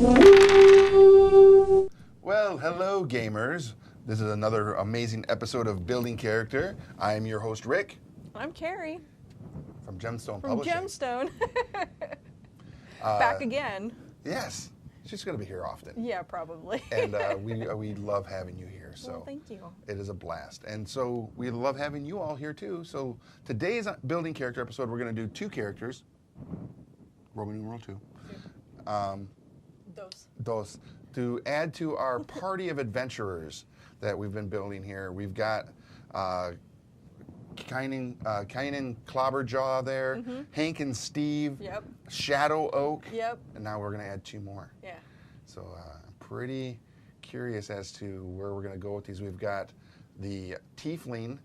Well, hello, gamers. This is another amazing episode of Building Character. I am your host, Rick. I'm Carrie. From Gemstone From Publishing. Gemstone. Back again. Yes. She's going to be here often. Yeah, probably. And we love having you here. So well, thank you. It is a blast. And so we love having you all here, too. So today's Building Character episode, we're going to do two characters. Roman numeral 2. Dos. To add to our party of adventurers that we've been building here. We've got Kynan Clobberjaw there, Hank and Steve, Shadow Oak, and now we're going to add 2 more. Yeah. So I'm pretty curious as to where we're going to go with these. We've got the tiefling,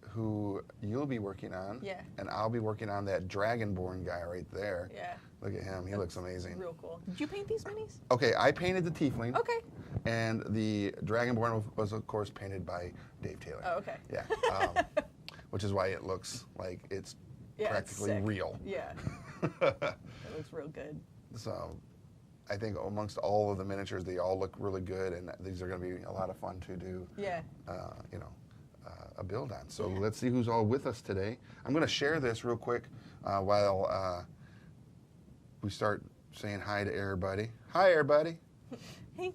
who you'll be working on, and I'll be working on that Dragonborn guy right there. Yeah. Look at him. He looks amazing. Real cool. Did you paint these minis? Okay, I painted the tiefling. Okay. And the Dragonborn was, of course, painted by Dave Taylor. Oh, okay. Yeah. Which is why it looks like it's practically it's real. Yeah. It looks real good. So I think amongst all of the miniatures, they all look really good, and these are going to be a lot of fun to do. Yeah. A build on. So let's see who's all with us today. I'm going to share this real quick while we start saying hi to everybody. Hi, everybody. Hey.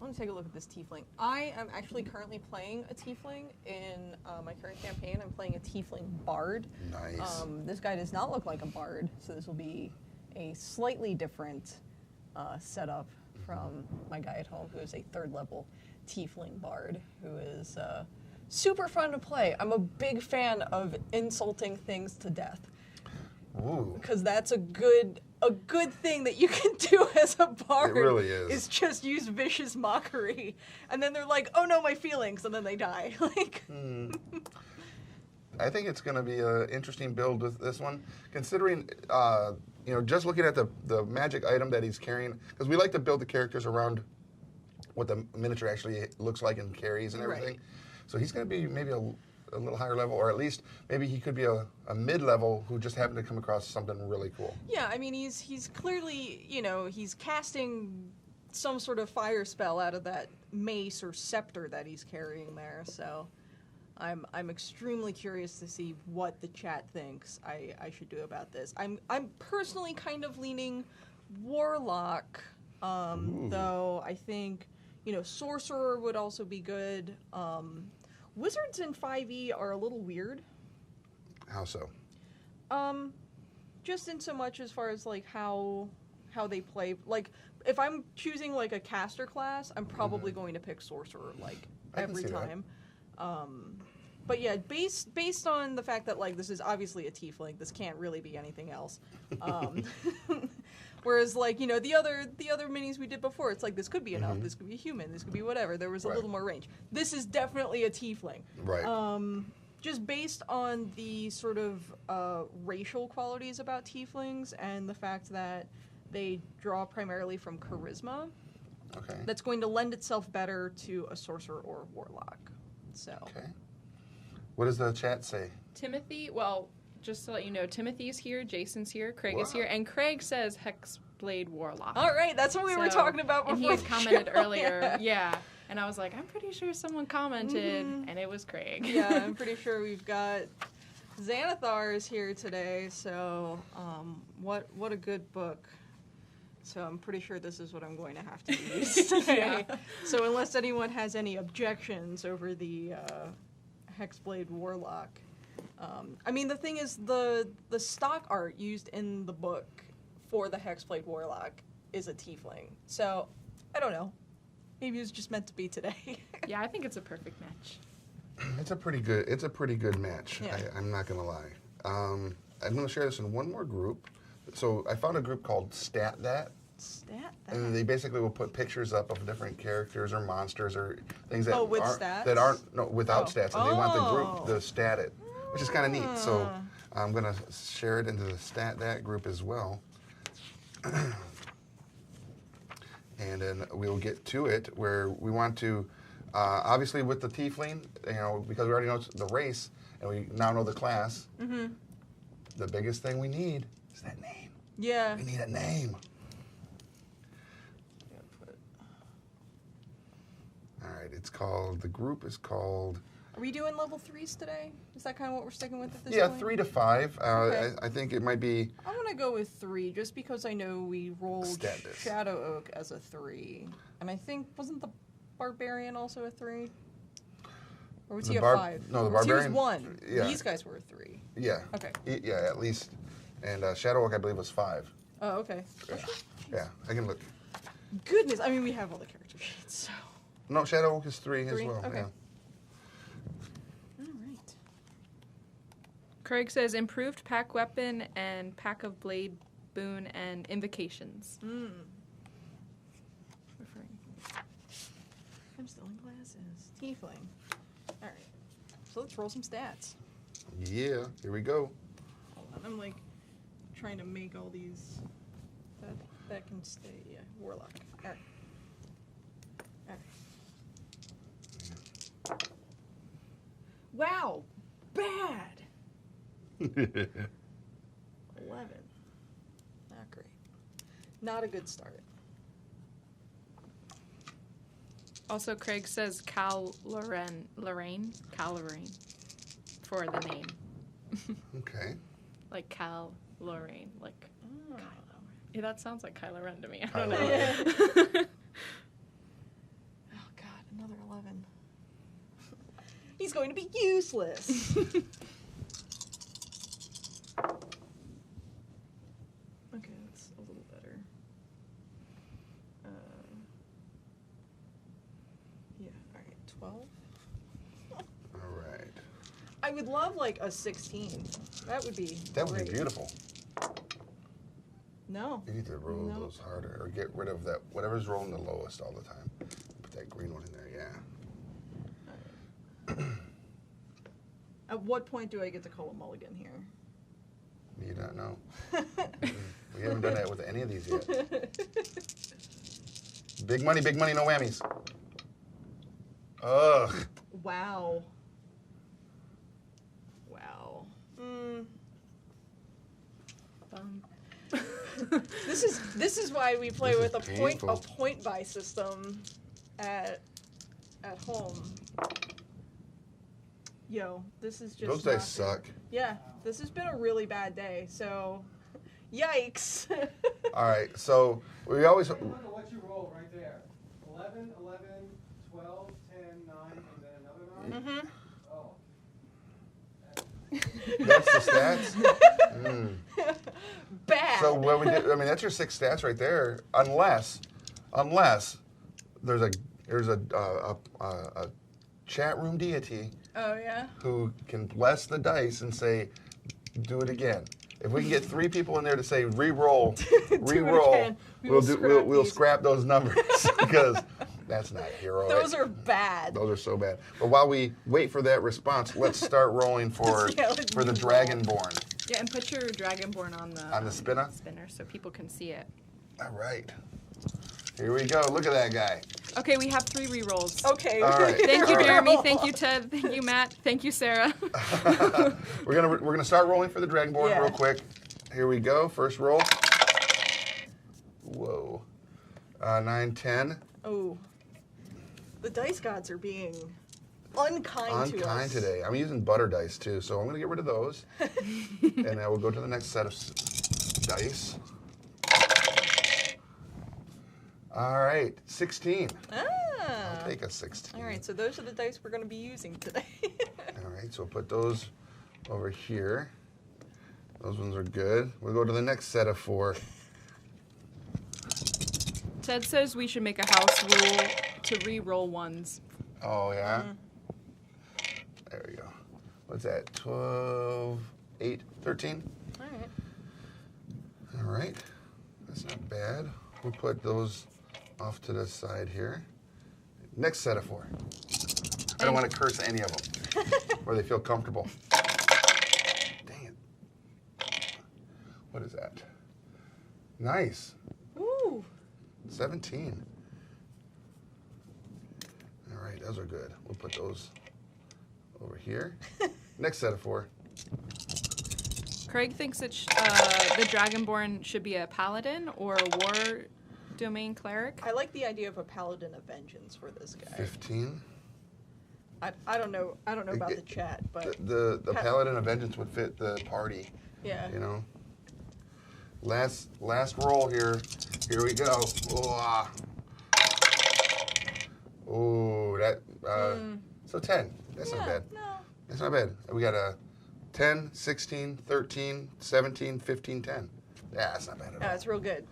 I want to take a look at this tiefling. I am actually currently playing a tiefling in my current campaign. I'm playing a tiefling bard. Nice. This guy does not look like a bard, so this will be a slightly different setup from my guy at home, who is a 3rd level tiefling bard, who is super fun to play. I'm a big fan of insulting things to death. Ooh. Because that's a good thing that you can do as a bard. It really is. Is just use vicious mockery, and then they're like, "Oh no, my feelings," and then they die. Like. I think it's going to be an interesting build with this one, considering just looking at the magic item that he's carrying, because we like to build the characters around what the miniature actually looks like and carries and everything. Right. So he's going to be maybe a little higher level, or at least maybe he could be a mid-level who just happened to come across something really cool. Yeah, I mean, he's clearly, he's casting some sort of fire spell out of that mace or scepter that he's carrying there, so I'm extremely curious to see what the chat thinks I should do about this. I'm personally kind of leaning warlock, though I think, sorcerer would also be good. Wizards in 5e are a little weird. How so? Just in so much as far as like how they play. Like if I'm choosing like a caster class, I'm probably going to pick sorcerer like every time. But yeah, based on the fact that like this is obviously a tiefling, this can't really be anything else. Whereas like, the other minis we did before, it's like this could be an elf, this could be a human, this could be whatever. There was a little more range. This is definitely a tiefling. Right. Just based on the sort of racial qualities about tieflings and the fact that they draw primarily from charisma. Okay. That's going to lend itself better to a sorcerer or a warlock. So. Okay. What does the chat say? Timothy, well, just to let you know, Timothy's here, Jason's here, Craig is here, and Craig says Hexblade Warlock. All right, that's what we were talking about before. And he had commented earlier, and I was like, I'm pretty sure someone commented, and it was Craig. Yeah, I'm pretty sure we've got Xanathar is here today, so what a good book. So I'm pretty sure this is what I'm going to have to use today. So unless anyone has any objections over the Hexblade Warlock. I mean, the thing is, the stock art used in the book for the Hexblade Warlock is a tiefling. So, I don't know. Maybe it was just meant to be today. Yeah, I think it's a perfect match. It's a pretty good match. Yeah. I'm not going to lie. I'm going to share this in one more group. So I found a group called Stat That. Stat That? And they basically will put pictures up of different characters or monsters or things that aren't without stats. And they want the group to stat it, which is kind of neat. So I'm going to share it into the Stat That group as well. And then we'll get to it where we want to, obviously with the tiefling, because we already know the race and we now know the class, the biggest thing we need is that name. Yeah. We need a name. All right, the group is called... Are we doing level 3s today? Is that kind of what we're sticking with at this point? Yeah, 3 to 5. Okay. I think it might be... I want to go with 3, just because I know we rolled Shadow Oak as a 3. And I think, wasn't the Barbarian also a 3? Or was he a 5? No, the Barbarian... He was 1. Yeah. These guys were a 3. Yeah. Okay. Yeah, at least. And Shadow Oak, I believe, was 5. Oh, okay. Yeah, I can look. Goodness, I mean, we have all the character sheets, so... No, Shadow Oak is 3 as well. Okay. Yeah. Craig says improved pack weapon and pack of blade, boon, and invocations. I'm still in classes. Tiefling. All right. So let's roll some stats. Yeah, here we go. Hold on, I'm like trying to make all these. That can stay. Yeah, Warlock. All right. All right. Wow, bad. 11. Not great. Not a good start. Also, Craig says Cal Lorraine for the name. Okay. Like Cal Lorraine, like Oh. Kylo Ren. Yeah, that sounds like Kylo Ren to me. I don't know. Oh God, another 11. He's going to be useless. Okay, that's a little better. Yeah, all right, 12. All right. I would love like a 16. That would be great. Beautiful. No. You need to roll those harder or get rid of that, whatever's rolling the lowest all the time. Put that green one in there, yeah. At what point do I get to call a mulligan here? You don't know. We haven't done that with any of these yet. Big money, no whammies. Ugh. Wow. Wow. This is why we play with a point buy system at home. Yo, this is just those dice suck. Yeah, this has been a really bad day. So, yikes. All right, so we always. Look at what you roll right there. 11, 11, 12, 10, 9, and then another 9. Mm-hmm. Oh. That's the stats. Bad. So what we did, I mean, that's your 6 stats right there. Unless there's a chat room deity. Oh yeah. Who can bless the dice and say, "Do it again." If we can get 3 people in there to say, "Re-roll, re-roll," we'll scrap those numbers because that's not heroic. Those are bad. Those are so bad. But while we wait for that response, let's start rolling for the Dragonborn. Yeah, and put your Dragonborn on the spinner so people can see it. All right. Here we go. Look at that guy. Okay, we have 3 rerolls. Okay. All right. Thank you, Jeremy. Thank you, Ted. Thank you, Matt. Thank you, Sarah. We're gonna start rolling for the Dragonborn real quick. Here we go. First roll. Whoa. 9, 10. Oh. The dice gods are being unkind to us. Unkind today. I'm using butter dice too, so I'm gonna get rid of those, and then we'll go to the next set of dice. All right, 16. I'll take a 16. All right, so those are the dice we're going to be using today. All right, so we'll put those over here. Those ones are good. We'll go to the next set of 4. Ted says we should make a house rule to re-roll ones. Oh, yeah? There we go. What's that? 12, 8, 13? All right. All right. That's not bad. We'll put those off to the side here. Next set of 4. I don't want to curse any of them, where they feel comfortable. Dang it. What is that? Nice. Ooh. 17. All right, those are good. We'll put those over here. Next set of 4. Craig thinks that the Dragonborn should be a paladin or a domain cleric. I like the idea of a paladin of vengeance for this guy. 15. I don't know about the chat, but the paladin of vengeance would fit the party. Yeah. You know. Last roll here. Here we go. Oh, that. So 10. That's not bad. No. That's not bad. We got a 10, 16, 13, 17, 15, 10. Yeah, that's not bad at all. Yeah, it's real good.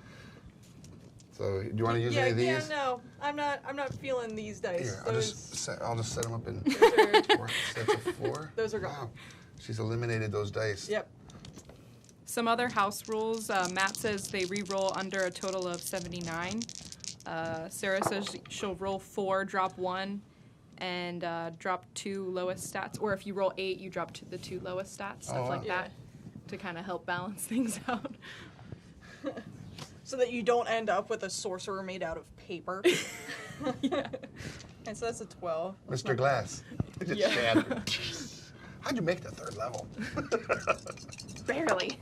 So, do you want to use any of these? Yeah, no, I'm not feeling these dice. Here, I'll just set them up in Those 4 sets of 4. Those are gone. Wow, she's eliminated those dice. Yep. Some other house rules. Matt says they re-roll under a total of 79. Sarah says she'll roll 4, drop 1, and drop 2 lowest stats. Or if you roll 8, you drop the 2 lowest stats, stuff like that, to kind of help balance things out. So that you don't end up with a sorcerer made out of paper. Yeah. And so that's a 12. Mr. Glass. It just shattered. How'd you make the 3rd level? Barely.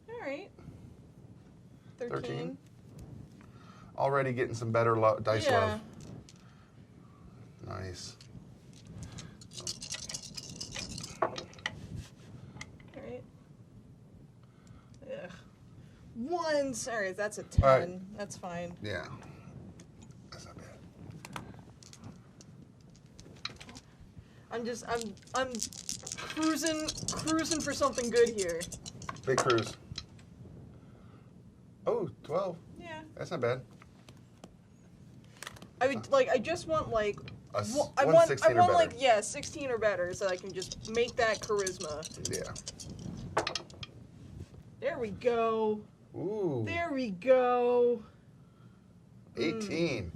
All right. 13. Already getting some better dice love. Nice. All right. Ugh. 1. Sorry, that's a 10. Right. That's fine. Yeah. That's not bad. I'm cruising for something good here. Big cruise. Oh, 12. Yeah. That's not bad. I just want like I 16 or want better. like 16 or better so I can just make that charisma. Yeah. There we go. Ooh. There we go. 18.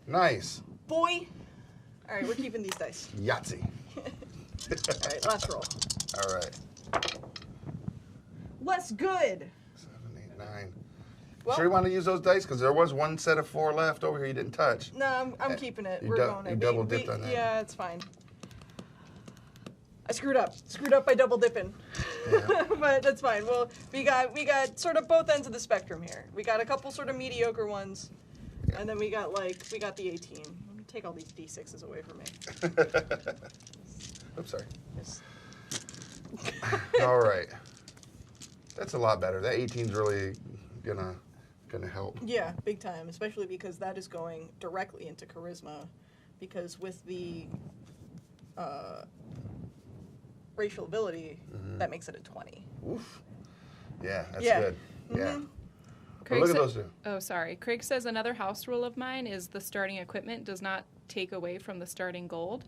Nice. Boy. All right, we're keeping these dice. Yahtzee. All right, last roll. All right. Less good. 7, 8, 9. Well, Sure you want to use those dice? Because there was one set of 4 left over here you didn't touch. No, I'm keeping it. You We're going you it. double dipped on that. Yeah, it's fine. I screwed up. Screwed up by double dipping. Yeah. But that's fine. Well, we got sort of both ends of the spectrum here. We got a couple sort of mediocre ones, and then we got the 18. Let me take all these d6s away from me. Oops, sorry. Just- All right. That's a lot better. That 18's really gonna help. Yeah, big time, especially because that is going directly into charisma, because with the racial ability, that makes it a 20. Oof. Yeah, that's Yeah. good. Yeah. Mhm. But look at those two. Oh, sorry. Craig says another house rule of mine is the starting equipment does not take away from the starting gold.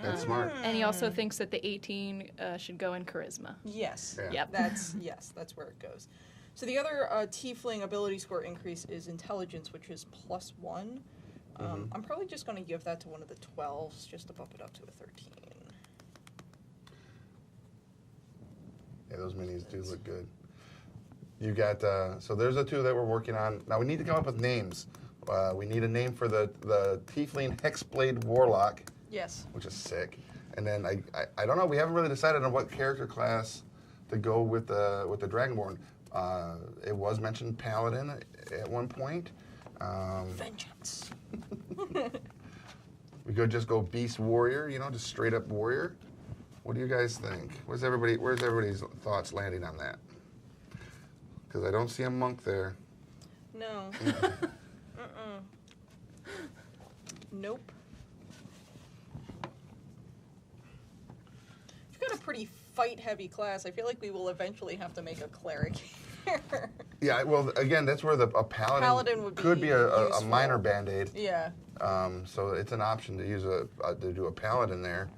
That's smart. And he also thinks that the 18 should go in charisma. Yes. Yeah. Yep. That's where it goes. So the other tiefling ability score increase is intelligence, which is +1. I'm probably just going to give that to one of the 12s just to bump it up to a 13. Yeah, those minis do look good. You got, so there's the 2 that we're working on. Now we need to come up with names. We need a name for the tiefling hexblade warlock. Yes. Which is sick. And then I don't know. We haven't really decided on what character class to go with the Dragonborn. It was mentioned paladin at one point. Vengeance. We could just go beast warrior. Just straight up warrior. What do you guys think? Where's everybody's thoughts landing on that? Because I don't see a monk there. No. Nope. You've got a pretty fight-heavy class. I feel like we will eventually have to make a cleric here. Yeah, well, again, that's where a paladin could be a minor band-aid. Yeah. So it's an option to use to do a paladin there.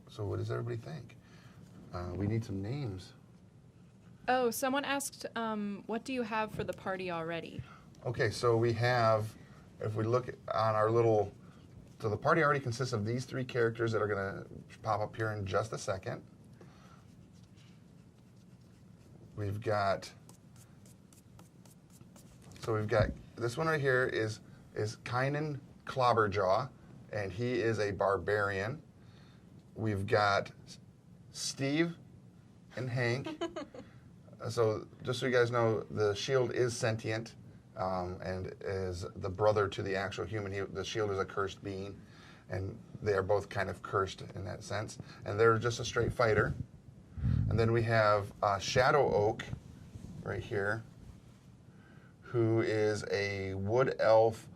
So what does everybody think? We need some names. Oh, someone asked, what do you have for the party already? Okay, so we have, if we look on our little, so the party already consists of these 3 characters that are going to pop up here in just a second. We've got this one right here is Kynan Clobberjaw, and he is a barbarian. We've got Steve and Hank. So just so you guys know, the shield is sentient and is the brother to the actual human. The shield is a cursed being, and they are both kind of cursed in that sense. And they're just a straight fighter. And then we have Shadow Oak right here, who is a wood elf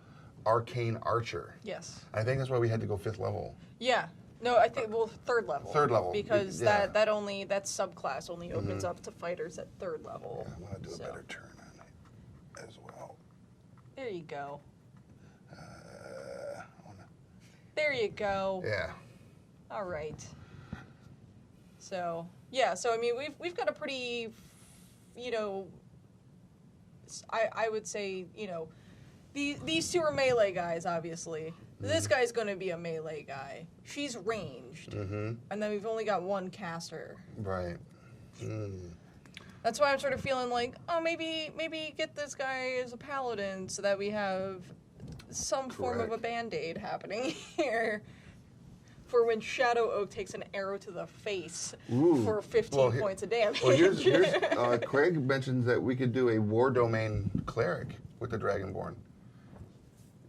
arcane archer. Yes. I think that's why we had to go 5th level. Yeah. No, I think, well, 3rd level. 3rd level. Because that subclass only opens up to fighters at 3rd level. Yeah, I want to do a better turn on it as well. There you go. There you go. Yeah. All right. So, yeah, so I mean, we've got a pretty, you know, I would say, you know, these two are melee guys, obviously. This guy's going to be a melee guy. She's ranged. And then we've only got one caster. Right. That's why I'm sort of feeling like, oh, maybe get this guy as a paladin so that we have some form of a Band-Aid happening here. For when Shadow Oak takes an arrow to the face for 15 points of damage. Well, here's Craig mentions that we could do a war domain cleric with the Dragonborn.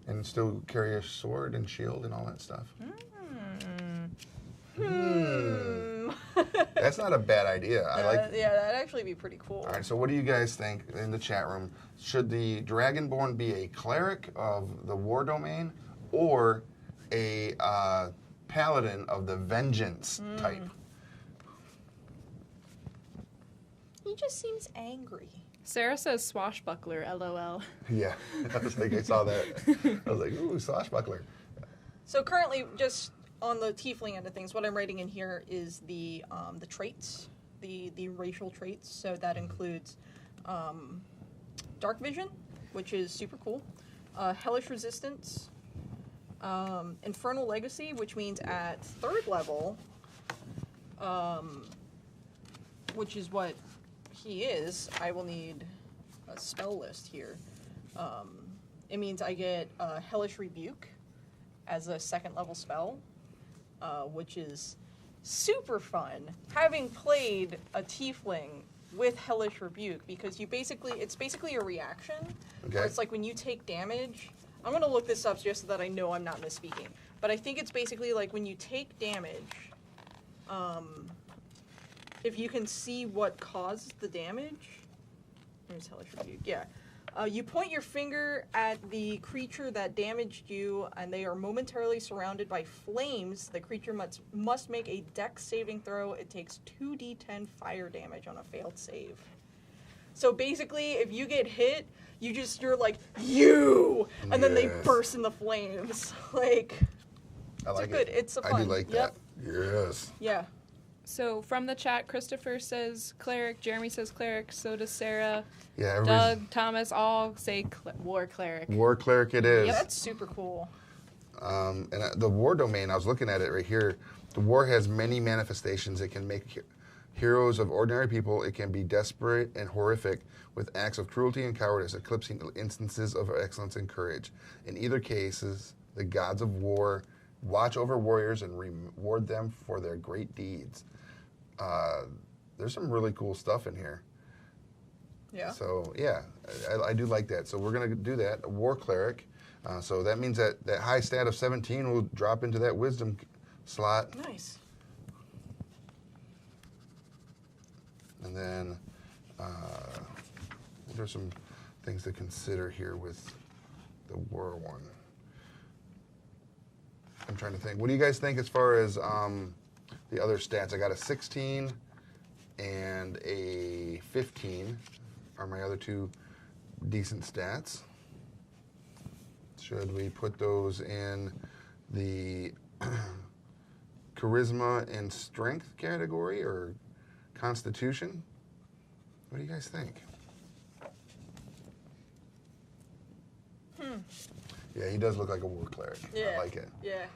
And still carry a sword and shield and all that stuff. That's not a bad idea. Yeah, that'd actually be pretty cool. All right, so what do you guys think in the chat room? Should the Dragonborn be a cleric of the war domain or a paladin of the vengeance type? He just seems angry. Sarah says swashbuckler, LOL. Yeah, I saw that. I was like, ooh, swashbuckler. So currently, just on the tiefling end of things, what I'm writing in here is the traits, the racial traits. So that includes dark vision, which is super cool, hellish resistance, infernal legacy, which means at 3rd level, which is what he is, I will need a spell list here. It means I get Hellish Rebuke as a 2nd level spell, which is super fun. Having played a tiefling with Hellish Rebuke, because it's basically a reaction. Okay. Where it's like when you take damage. I'm gonna look this up just so that I know I'm not misspeaking. But I think it's basically like when you take damage, if you can see what caused the damage. Here's Hellish Rebuke. Yeah. You point your finger at the creature that damaged you, and they are momentarily surrounded by flames. The creature must make a dex saving throw. It takes 2d10 fire damage on a failed save. So basically, if you get hit, you're like, you! And then they burst in the flames. Like, I like good. It's a fun. I do like that. Yes. Yeah. So from the chat, Christopher says cleric, Jeremy says cleric, so does Sarah, Yeah, Doug, Thomas, all say war cleric. War cleric it is. Yeah, that's super cool. And the war domain, I was looking at it right here. The war has many manifestations. It can make heroes of ordinary people. It can be desperate and horrific with acts of cruelty and cowardice, eclipsing instances of excellence and courage. In either cases, the gods of war watch over warriors and reward them for their great deeds. There's some really cool stuff in here. Yeah. So, yeah, I do like that. So we're going to do that, a war cleric. So that means that high stat of 17 will drop into that wisdom slot. Nice. And then there's some things to consider here with the war one. I'm trying to think. What do you guys think as far as the other stats? I got a 16 and a 15 are my other two decent stats. Should we put those in the charisma and strength category or constitution? What do you guys think? Yeah, he does look like a war cleric. Yeah. I like it. Yeah.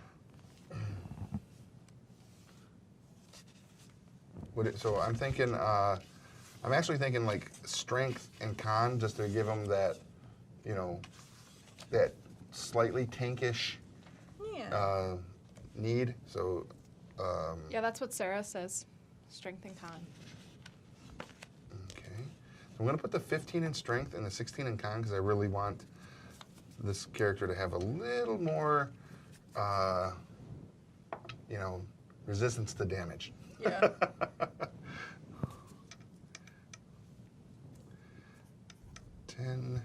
So I'm thinking, I'm actually thinking like strength and con, just to give him that, that slightly tankish need. So. Yeah, that's what Sarah says. Strength and con. I'm going to put the 15 in strength and the 16 in con because I really want this character to have a little more, resistance to damage. Yeah. 10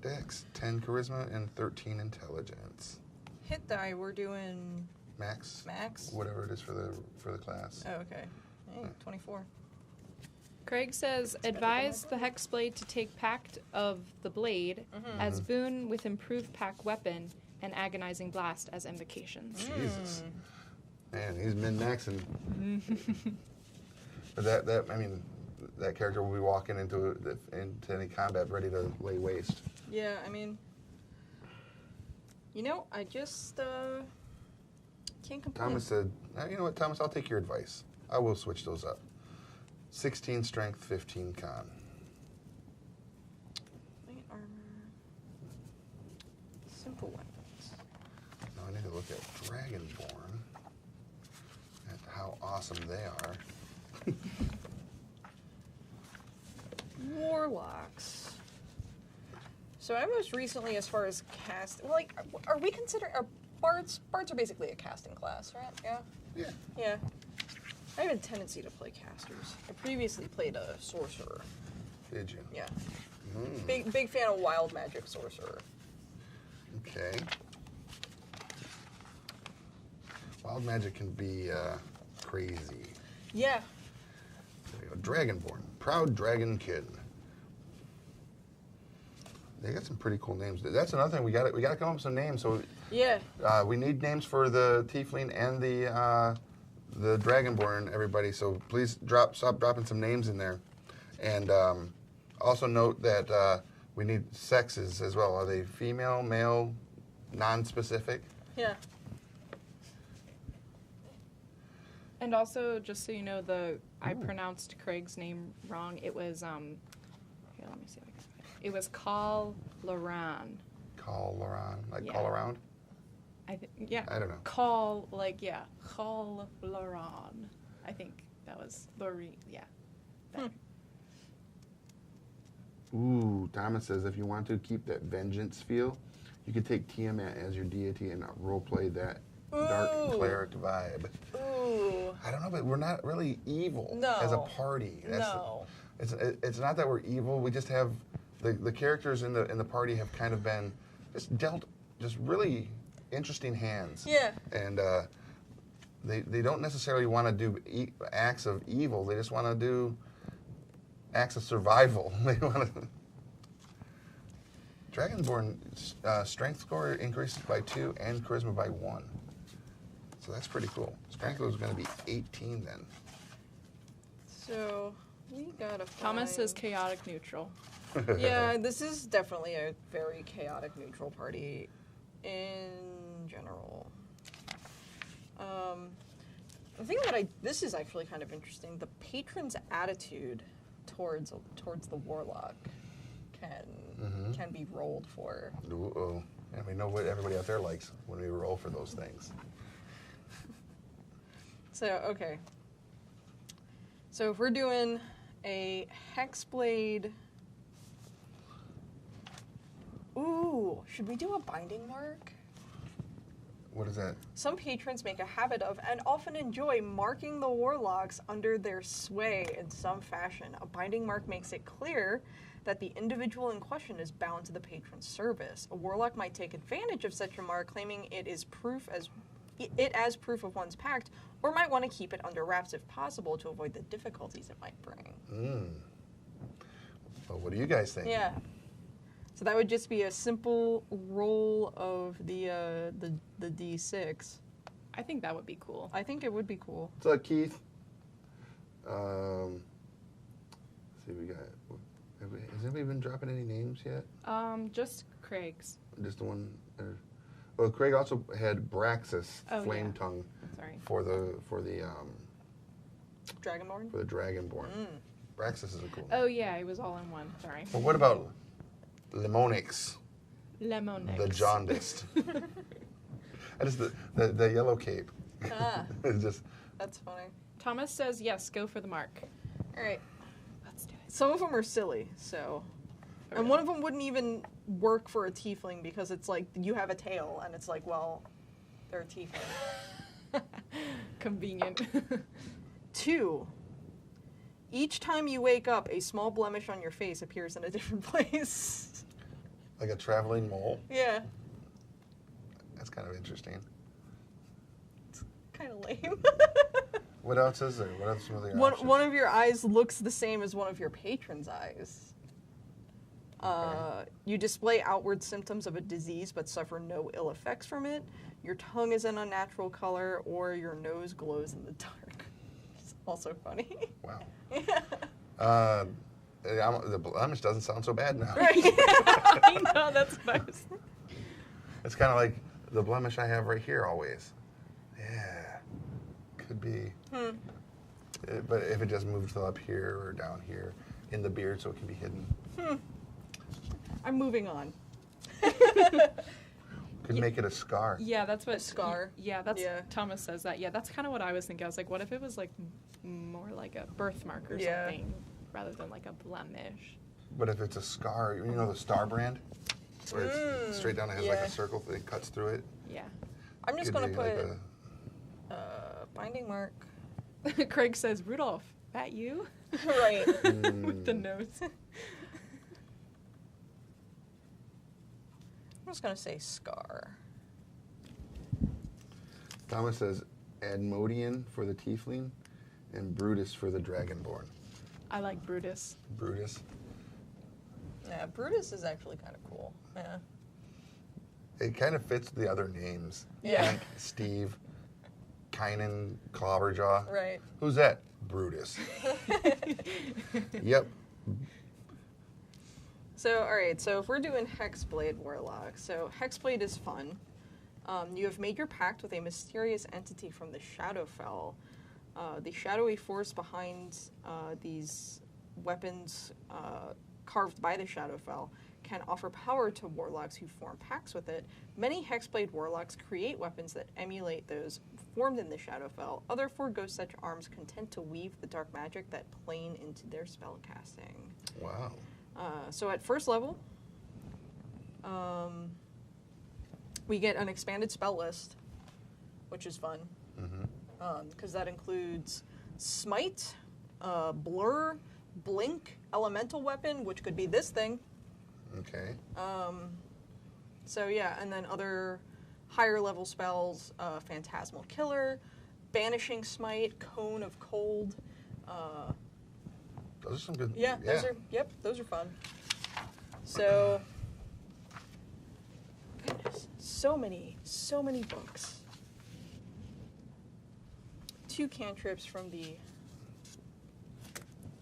dex, 10 charisma, and 13 intelligence. Hit die, we're doing Max. max. Whatever it is for the class. Oh, okay. Hey, 24. Craig says, advise the Hexblade to take Pact of the Blade as boon with improved pack weapon and agonizing blast as invocations. Jesus. Man, he's min-maxing. But that character will be walking into any combat ready to lay waste. Yeah, I mean, I just can't complain. Thomas said, you know what, Thomas, I'll take your advice. I will switch those up. 16 strength, 15 con. Light armor. Simple weapons. Now I need to look at Dragonborn. At how awesome they are. Warlocks. So I most recently, as far as are we considered bards? Bards are basically a casting class, right? Yeah. Yeah. Yeah. I have a tendency to play casters. I previously played a sorcerer. Did you? Yeah. Big fan of wild magic sorcerer. Okay. Wild magic can be crazy. Yeah. There we go. Dragonborn. Proud Dragon Kid. They got some pretty cool names. That's another thing. We got to come up with some names. So yeah. We need names for the tiefling and the Dragonborn, everybody. So please stop dropping some names in there, and also note that we need sexes as well. Are they female, male, non-specific? Yeah. And also, just so you know, I pronounced Craig's name wrong. It was here. Let me see if I can find it. It was Call Laran. Call Laran, like Yeah. call around. Yeah. I don't know. Call Laran. I think that was Loreen. Yeah. That. Ooh, Thomas says if you want to keep that vengeance feel, you could take Tiamat as your deity and roleplay that dark cleric vibe. Ooh. I don't know, but we're not really evil as a party. It's not that we're evil. We just have the characters in the party have kind of been just dealt just really interesting hands. Yeah. And they don't necessarily want to do acts of evil. They just want to do acts of survival. They want to. Dragonborn strength score increases by 2 and charisma by 1. So that's pretty cool. Strength was going to be 18 then. So we gotta find... Thomas says chaotic neutral. Yeah, this is definitely a very chaotic neutral party in general. The thing that this is actually kind of interesting. The patron's attitude towards the warlock can be rolled for. Uh-oh. And we know what everybody out there likes when we roll for those things. So, okay. So if we're doing a Hexblade... Ooh, should we do a binding mark? What is that? Some patrons make a habit of and often enjoy marking the warlocks under their sway in some fashion. A binding mark makes it clear that the individual in question is bound to the patron's service. A warlock might take advantage of such a mark, claiming it as proof of one's pact, or might want to keep it under wraps if possible to avoid the difficulties it might bring. Well, what do you guys think? Yeah. So that would just be a simple roll of the D6. I think that would be cool. I think it would be cool. What's up, Keith? Let's see, we got... Has anybody been dropping any names yet? Just Craig's. Just the one? Well, Craig also had Braxis, Flame Tongue, for the Dragonborn? For the Dragonborn. Braxis is a cool name. Oh yeah, it was all in one. Sorry. Well, what about Lemonix? Lemonix. The jaundiced. I just the yellow cape. It's just. That's funny. Thomas says yes. Go for the mark. All right. Let's do it. Some of them are silly, so. And one of them wouldn't even work for a tiefling because it's like you have a tail, and it's like, well, they're a tiefling. Convenient. 2. Each time you wake up, a small blemish on your face appears in a different place. Like a traveling mole? Yeah. That's kind of interesting. It's kind of lame. What else is there? What else are the options? One of your eyes looks the same as one of your patron's eyes. Okay. You display outward symptoms of a disease but suffer no ill effects from it. Your tongue is an unnatural color, or your nose glows in the dark. It's also funny. Wow. Yeah. The blemish doesn't sound so bad now. Right. I know, that's nice. It's kind of like the blemish I have right here always. Yeah. Could be. But if it just moves to up here or down here in the beard so it can be hidden. I'm moving on. Could make it a scar. Yeah, that's what... Scar. Yeah, that's... Yeah. Thomas says that. Yeah, that's kind of what I was thinking. I was like, what if it was, like, more like a birthmark or something, rather than, like, a blemish? But if it's a scar, you know the Star brand? Where it's straight down, it has like a circle that cuts through it. Yeah. I'm just Could going to be put like binding mark. Craig says, Rudolph, that you? Right. With the nose. I'm just going to say scar. Thomas says Amade-a for the tiefling and Brutus for the Dragonborn. I like Brutus. Brutus. Yeah, Brutus is actually kind of cool. Yeah. It kind of fits the other names. Yeah. Hank, Steve, Kynan, Clobberjaw. Right. Who's that? Brutus. Yep. So, alright, so if we're doing Hexblade Warlock, so Hexblade is fun. You have made your pact with a mysterious entity from the Shadowfell. The shadowy force behind these weapons carved by the Shadowfell can offer power to warlocks who form pacts with it. Many Hexblade warlocks create weapons that emulate those formed in the Shadowfell. Other forego such arms content to weave the dark magic that plane into their spellcasting. Wow. So at first level, we get an expanded spell list, which is fun. Because that includes Smite, Blur, Blink, Elemental Weapon, which could be this thing. Okay. So yeah, and then other higher level spells, Phantasmal Killer, Banishing Smite, Cone of Cold. Those are some good. Yeah, those are fun. So, goodness, so many books. 2 cantrips from the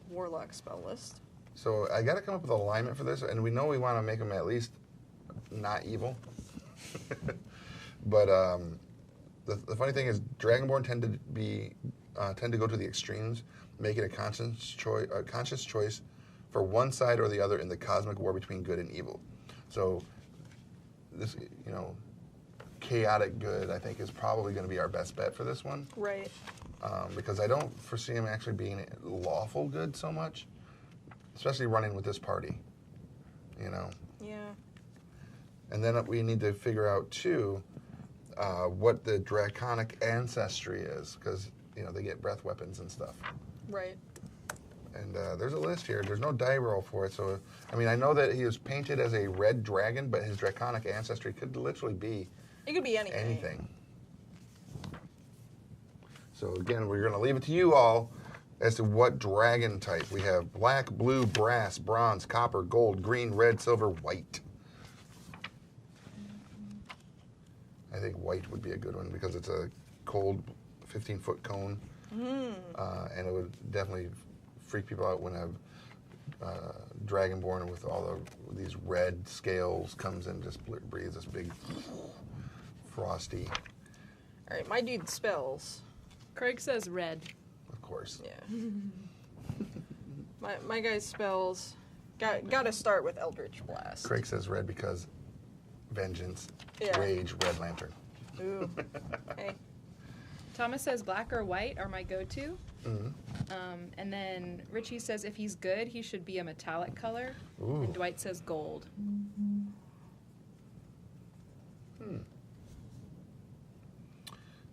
Warlock spell list. So I got to come up with alignment for this, and we know we want to make them at least not evil. But the funny thing is, Dragonborn tend to go to the extremes, make it a conscious choice for one side or the other in the cosmic war between good and evil. So this, chaotic good, I think, is probably going to be our best bet for this one. Right. Because I don't foresee him actually being lawful good so much, especially running with this party, Yeah. And then we need to figure out, too, what the draconic ancestry is, because, they get breath weapons and stuff. Right. And there's a list here. There's no die roll for it. So, I know that he was painted as a red dragon, but his draconic ancestry could literally be... It could be anything. Anything. So, again, we're going to leave it to you all as to what dragon type. We have black, blue, brass, bronze, copper, gold, green, red, silver, white. I think white would be a good one because it's a cold 15-foot cone. And it would definitely freak people out when a Dragonborn with all these red scales comes in and just breathes this big frosty. All right, my dude spells. Craig says red. Of course. Yeah. my guy's spells. Got to start with Eldritch Blast. Craig says red because vengeance, Yeah. rage, red lantern. Ooh. Hey. Thomas says black or white are my go-to. And then Richie says if he's good, he should be a metallic color. Ooh. And Dwight says gold.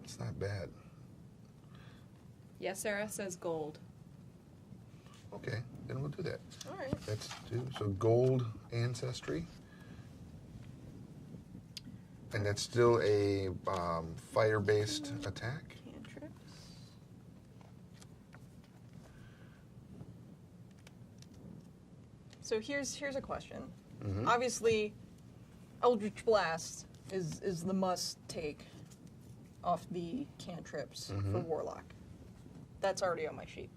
It's not bad. Yeah, Sarah says gold. Okay, then we'll do that. All right. That's so gold ancestry. And that's still a fire-based attack. Cantrips. So here's a question. Mm-hmm. Obviously, Eldritch Blast is the must take off the cantrips for Warlock. That's already on my sheet.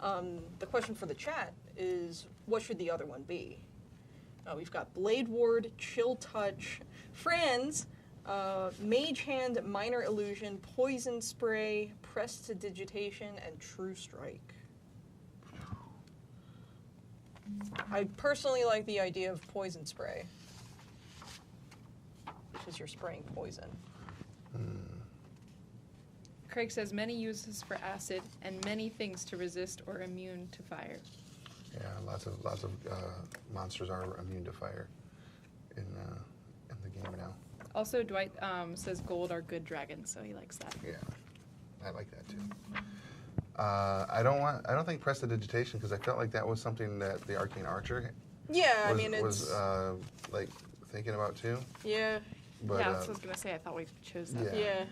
The question for the chat is, what should the other one be? We've got Blade Ward, Chill Touch, Friends, Mage Hand, Minor Illusion, Poison Spray, Prestidigitation, and True Strike. I personally like the idea of Poison Spray, which is you're spraying poison. Craig says many uses for acid and many things to resist or immune to fire. Yeah, lots of monsters are immune to fire in the game now. Also, Dwight says gold are good dragons, so he likes that. Yeah, I like that too. I don't think prestidigitation, because I felt like that was something that the Arcane Archer was like thinking about too. Yeah. But, yeah, that's what I was gonna say. I thought we chose that. Yeah.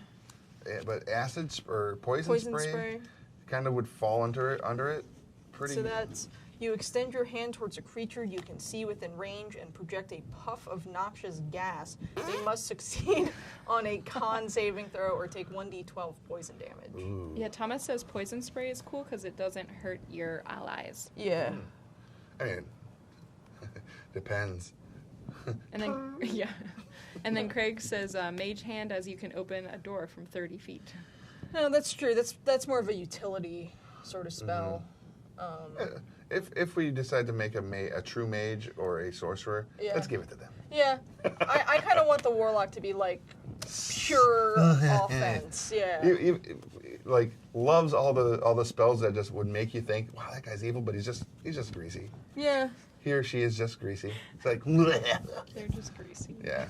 But acid or poison spray kind of would fall under it. Pretty. So that's, you extend your hand towards a creature you can see within range and project a puff of noxious gas. They must succeed on a con saving throw or take 1d12 poison damage. Ooh. Yeah, Thomas says poison spray is cool because it doesn't hurt your allies. Yeah. I mean, depends. And then and then Craig says mage hand, as you can open a door from 30 feet. No, that's true. That's more of a utility sort of spell. If we decide to make a true mage or a sorcerer, let's give it to them. Yeah, I kind of want the warlock to be like pure offense. Yeah. Like loves all the spells that just would make you think, wow, that guy's evil, but he's just greasy. Yeah. He or she is just greasy. It's like They're just greasy. Yeah.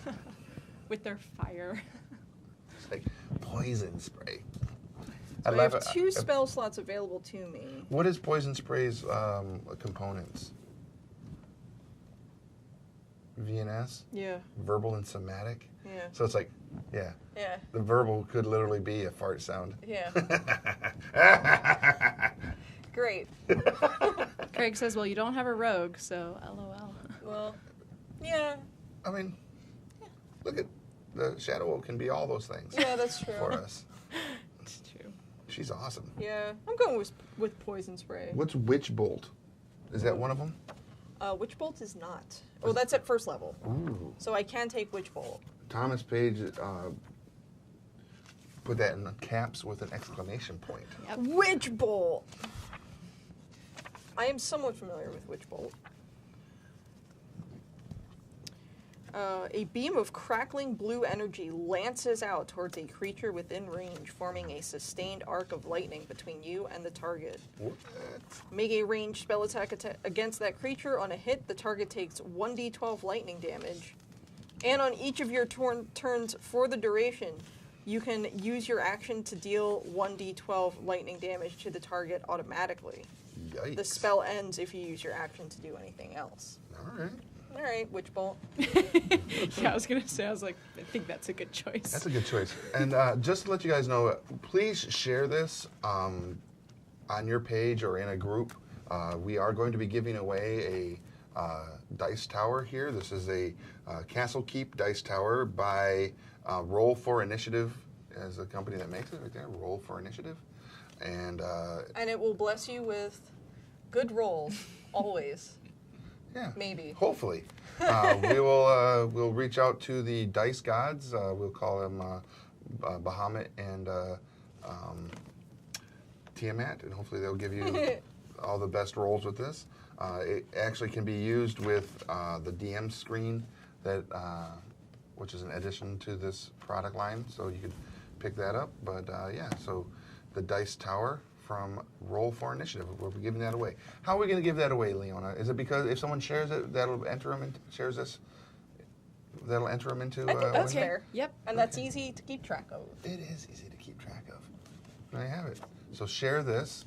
With their fire. It's like poison spray. So I have 2 spell slots available to me. What is poison spray's components? VNS? Yeah. Verbal and somatic? Yeah. So it's like, yeah. Yeah. The verbal could literally be a fart sound. Yeah. Great. Craig says, well, you don't have a rogue, so LOL. Well, yeah. I mean, look at the Shadow Oak can be all those things. Yeah, that's true. For us. It's true. She's awesome. Yeah, I'm going with poison spray. What's Witch Bolt? Is that one of them? Witch Bolt is not. Oh, that's at first level. Ooh. So I can take Witch Bolt. Thomas Page put that in caps with an exclamation point. Yep. Witch Bolt! I am somewhat familiar with Witch Bolt. A beam of crackling blue energy lances out towards a creature within range, forming a sustained arc of lightning between you and the target. What? Make a ranged spell attack against that creature. On a hit, the target takes 1d12 lightning damage. And on each of your turns for the duration, you can use your action to deal 1d12 lightning damage to the target automatically. Yikes. The spell ends if you use your action to do anything else. All right. All right, Witch Bolt. Yeah, I was going to say, I think that's a good choice. That's a good choice. And just to let you guys know, please share this on your page or in a group. We are going to be giving away a dice tower here. This is a Castle Keep dice tower by Roll for Initiative, as the company that makes it right there, Roll for Initiative. And it will bless you with good rolls, always. Yeah. Maybe. Hopefully. We'll reach out to the dice gods. We'll call them Bahamut and Tiamat, and hopefully they'll give you all the best rolls with this. It actually can be used with the DM screen, that which is an addition to this product line, so you could pick that up. But yeah, so the dice tower from Roll for Initiative. We'll be giving that away. How are we going to give that away, Leona? Is it because if someone shares it, that'll enter them shares this, that'll enter them into? I think that's okay. fair. Yep. And that's easy to keep track of. It is easy to keep track of. There you have it. So share this.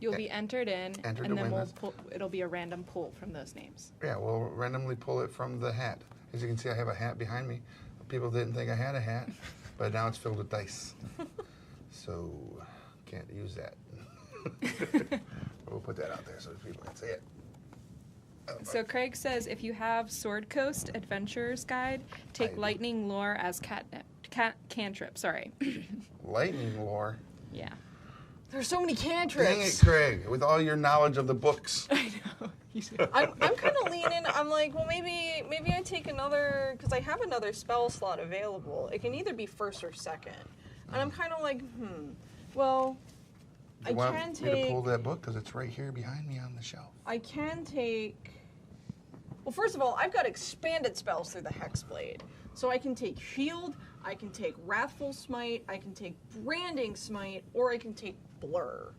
You'll be entered in, Entered and to then win this. it'll be a random pull from those names. Yeah, we'll randomly pull it from the hat. As you can see, I have a hat behind me. People didn't think I had a hat, but now it's filled with dice. So, can't use that. We'll put that out there so people can see it. So Craig says, if you have Sword Coast Adventurer's Guide, take Lightning Lore as cantrip. Sorry. Lightning lore? Yeah. There's so many cantrips. Dang it, Craig, with all your knowledge of the books. I know. I'm kind of leaning. I'm like, well, maybe I take another, because I have another spell slot available. It can either be first or second, and I'm kind of like, well, I can take. Me to pull that book because it's right here behind me on the shelf. I can take. Well, first of all, I've got expanded spells through the Hexblade, so I can take Shield, I can take Wrathful Smite, I can take Branding Smite, or I can take Blur.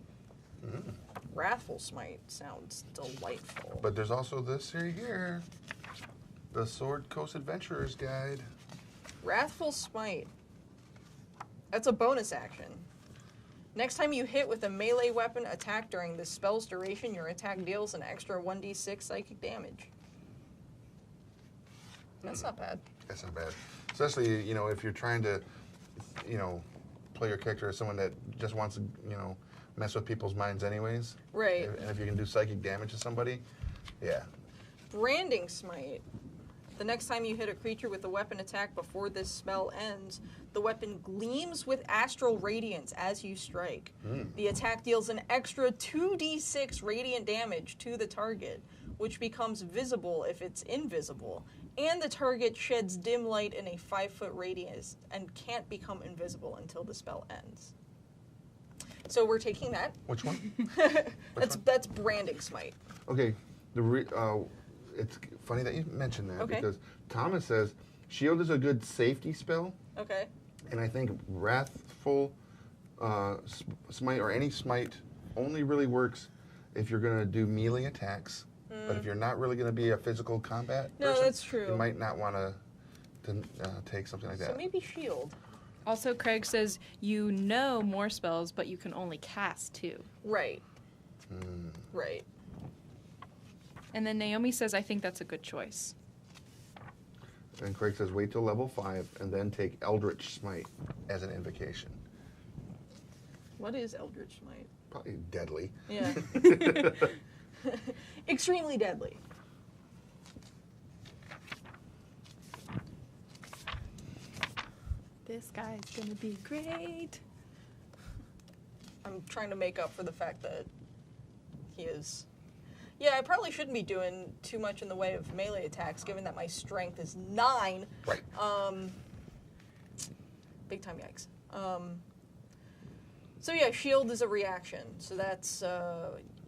Wrathful Smite sounds delightful. But there's also this here, the Sword Coast Adventurer's Guide. Wrathful Smite. That's a bonus action. Next time you hit with a melee weapon attack during the spell's duration, your attack deals an extra 1d6 psychic damage. That's not bad. That's not bad. Especially, you know, if you're trying to, you know, play your character as someone that just wants to, you know, mess with people's minds anyways. Right. And if you can do psychic damage to somebody, yeah. Branding Smite. The next time you hit a creature with a weapon attack before this spell ends, the weapon gleams with astral radiance as you strike. The attack deals an extra 2d6 radiant damage to the target, which becomes visible if it's invisible, and the target sheds dim light in a 5-foot radius and can't become invisible until the spell ends. So we're taking that. Which one? That's Branding Smite. Okay, it's funny that you mentioned that because Thomas says Shield is a good safety spell. Okay. And I think Wrathful Smite or any Smite only really works if you're going to do melee attacks. But if you're not really going to be a physical combat person, that's true. You might not want to take something like that. So maybe Shield. Also, Craig says you know more spells, but you can only cast 2. Right. Right. And then Naomi says, I think that's a good choice. And Craig says, wait till level 5 and then take Eldritch Smite as an invocation. What is Eldritch Smite? Probably deadly. Yeah. Extremely deadly. This guy's gonna be great. I'm trying to make up for the fact that he is... Yeah, I probably shouldn't be doing too much in the way of melee attacks, given that my strength is 9. Right. Big time yikes. So yeah, Shield is a reaction. So that's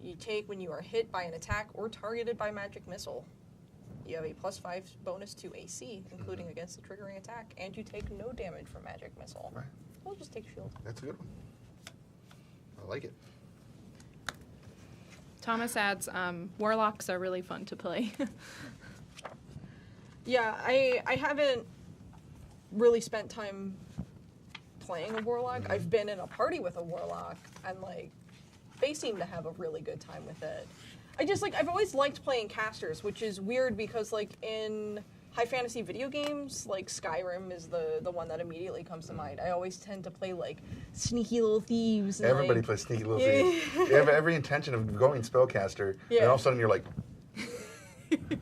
you take when you are hit by an attack or targeted by magic missile. You have a +5 bonus to AC, including against the triggering attack, and you take no damage from magic missile. Right. We'll just take Shield. That's a good one. I like it. Thomas adds, Warlocks are really fun to play. Yeah, I haven't really spent time playing a Warlock. I've been in a party with a Warlock, and, like, they seem to have a really good time with it. I've always liked playing casters, which is weird because, like, in high fantasy video games, like, Skyrim is the one that immediately comes to mind. I always tend to play, like, sneaky little thieves. And, Everybody plays sneaky little thieves. You have every intention of going spellcaster, and all of a sudden you're like,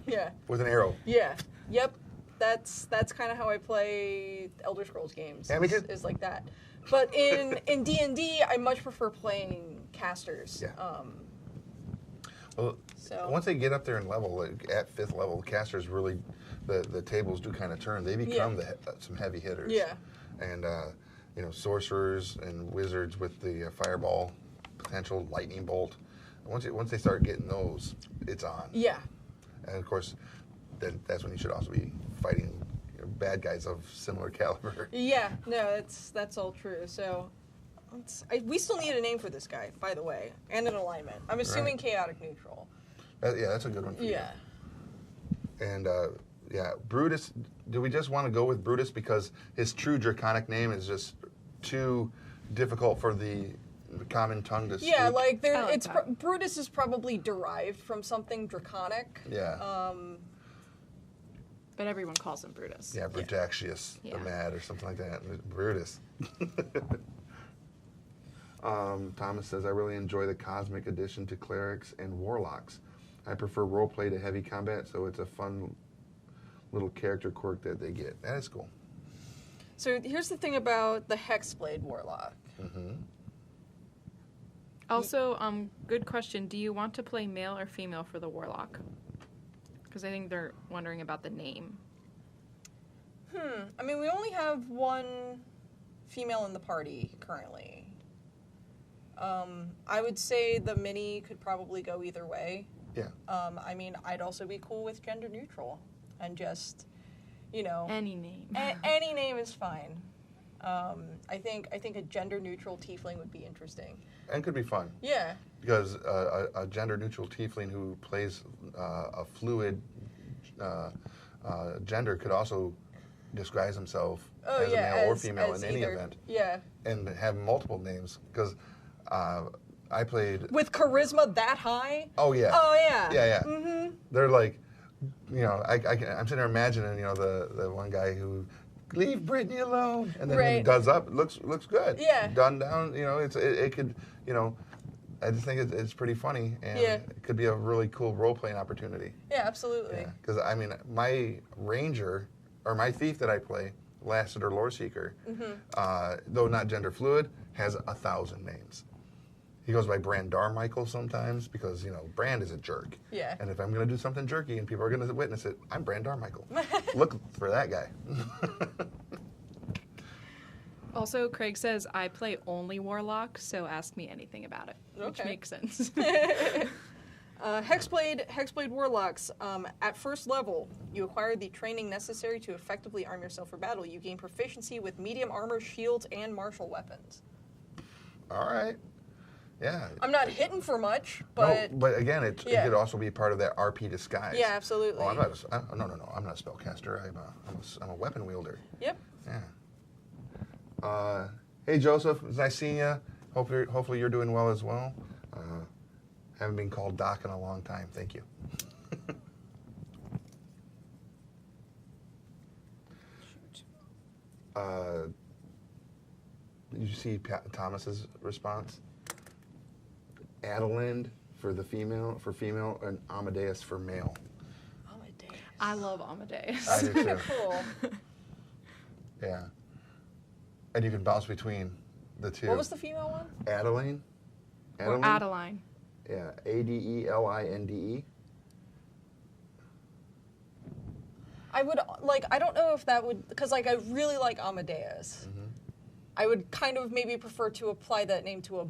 yeah, with an arrow. Yeah. Yep. That's kind of how I play Elder Scrolls games. Is like that. But in D&D, I much prefer playing casters. Yeah. Well, once they get up there in level, like at 5th level, casters really, the tables do kind of turn. They become some heavy hitters. Yeah. And, you know, sorcerers and wizards with the fireball potential, lightning bolt. Once they start getting those, it's on. Yeah. And, of course, then that's when you should also be fighting bad guys of similar caliber. Yeah. No, that's all true. So, we still need a name for this guy, by the way, and an alignment. I'm assuming chaotic neutral. Yeah, that's a good one for you. Yeah. And, Brutus, do we just want to go with Brutus because his true draconic name is just too difficult for the common tongue to speak? Yeah, like Brutus is probably derived from something draconic. Yeah. But everyone calls him Brutus. Yeah, Brutaxius, Amade, or something like that. Brutus. Thomas says, I really enjoy the cosmic addition to clerics and warlocks. I prefer roleplay to heavy combat, so it's a fun little character quirk that they get. That is cool. So here's the thing about the Hexblade Warlock. Mm-hmm. Also, good question. Do you want to play male or female for the Warlock? Because I think they're wondering about the name. I mean, we only have one female in the party currently. I would say the mini could probably go either way. Yeah. I mean, I'd also be cool with gender neutral and just, any name. Any name is fine. I think a gender neutral tiefling would be interesting. And could be fun. Yeah. Because a gender neutral tiefling who plays a fluid gender could also disguise himself as a male or female in any event. Yeah. And have multiple names. Because I played... With charisma that high? Oh, yeah. Oh, yeah. Yeah. Mm-hmm. They're like, I'm sitting there imagining, the one guy who, leave Brittany alone. And then when he does up, it looks good. Yeah. Done down, it could, I just think it's pretty funny. And it could be a really cool role-playing opportunity. Yeah, absolutely. Because, my ranger, or my thief that I play, Lassiter Loreseeker, though not gender fluid, has 1,000 names. He goes by Brandar Michael sometimes because, Brand is a jerk. Yeah. And if I'm going to do something jerky and people are going to witness it, I'm Brandar Michael. Look for that guy. Also, Craig says, I play only Warlock, so ask me anything about it. Which makes sense. Hexblade Warlocks. At first level, you acquire the training necessary to effectively arm yourself for battle. You gain proficiency with medium armor, shields, and martial weapons. All right. Yeah. I'm not hitting for much, but... No, but again, it could also be part of that RP disguise. Yeah, absolutely. Oh, I'm not a spellcaster. I'm a weapon wielder. Yep. Yeah. Hey, Joseph. It's nice seeing you. Hopefully you're doing well as well. Haven't been called Doc in a long time. Thank you. Did you see Thomas's response? Adeline for female, and Amadeus for male. Amadeus. I love Amadeus. I do too. Cool. Yeah. And you can bounce between the two. What was the female one? Adeline. Or Adeline. Yeah, Adelinde. I would, I don't know if that would, because, I really like Amadeus. Mm-hmm. I would kind of maybe prefer to apply that name to a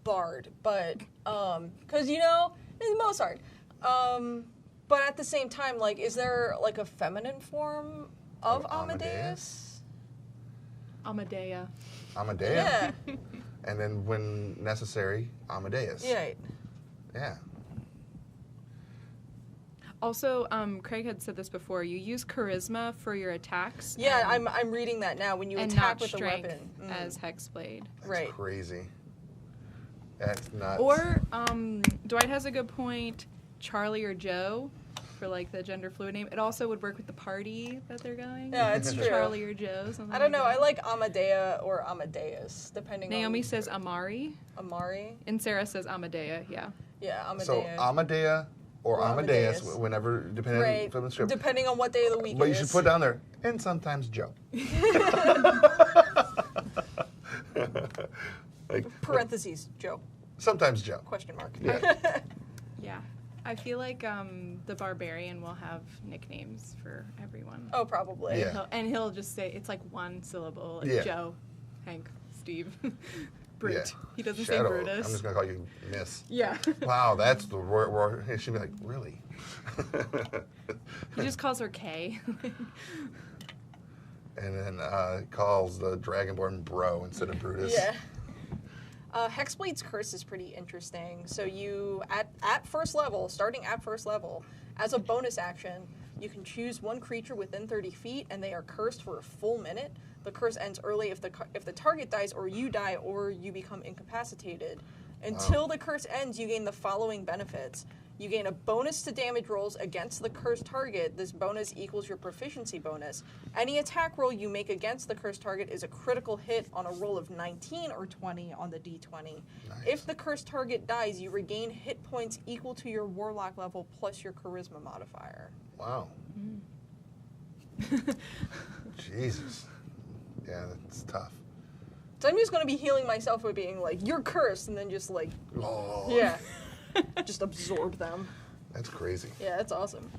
bard, but, because, it's Mozart. But at the same time, is there, a feminine form of Amadeus? Amade-a. Amade-a? Yeah. And then when necessary, Amadeus. Yeah. Yeah. Also, Craig had said this before. You use charisma for your attacks. Yeah, I'm reading that now. When you attack with a weapon, as Hexblade. That's crazy. That's nuts. Or Dwight has a good point. Charlie or Joe for the gender fluid name. It also would work with the party that they're going. Yeah, it's true. Charlie or Joe. I don't know. I like Amade-a or Amadeus, depending. Naomi says Amari. Amari. And Sarah says Amade-a. Yeah. Yeah, Amade-a. So Amade-a or Amadeus, whenever, depending on the script. Depending on what day of the week But you should put down there, and sometimes Joe. Parentheses, Joe. Sometimes Joe. Question mark. Yeah. Yeah. I feel like the barbarian will have nicknames for everyone. Oh, probably. Yeah. He'll just say, it's one syllable. Joe, Hank, Steve, Brute. Yeah. He doesn't Shadow. say Brutus. I'm just going to call you Miss. Yeah. Wow, that's the word. She'd be like, really? He just calls her Kay. And then calls the Dragonborn bro instead of Brutus. Yeah. Hexblade's Curse is pretty interesting. So you, at first level, starting at first level, as a bonus action, you can choose one creature within 30 feet, and they are cursed for a full minute. The curse ends early if the target dies, or you die, or you become incapacitated. Until the curse ends, you gain the following benefits. You gain a bonus to damage rolls against the cursed target. This bonus equals your proficiency bonus. Any attack roll you make against the cursed target is a critical hit on a roll of 19 or 20 on the d20. Nice. If the cursed target dies, you regain hit points equal to your warlock level plus your charisma modifier. Wow. Jesus. Yeah, that's tough. So I'm just going to be healing myself by being like, you're cursed, and then just like, yeah, just absorb them. That's crazy. Yeah, that's awesome.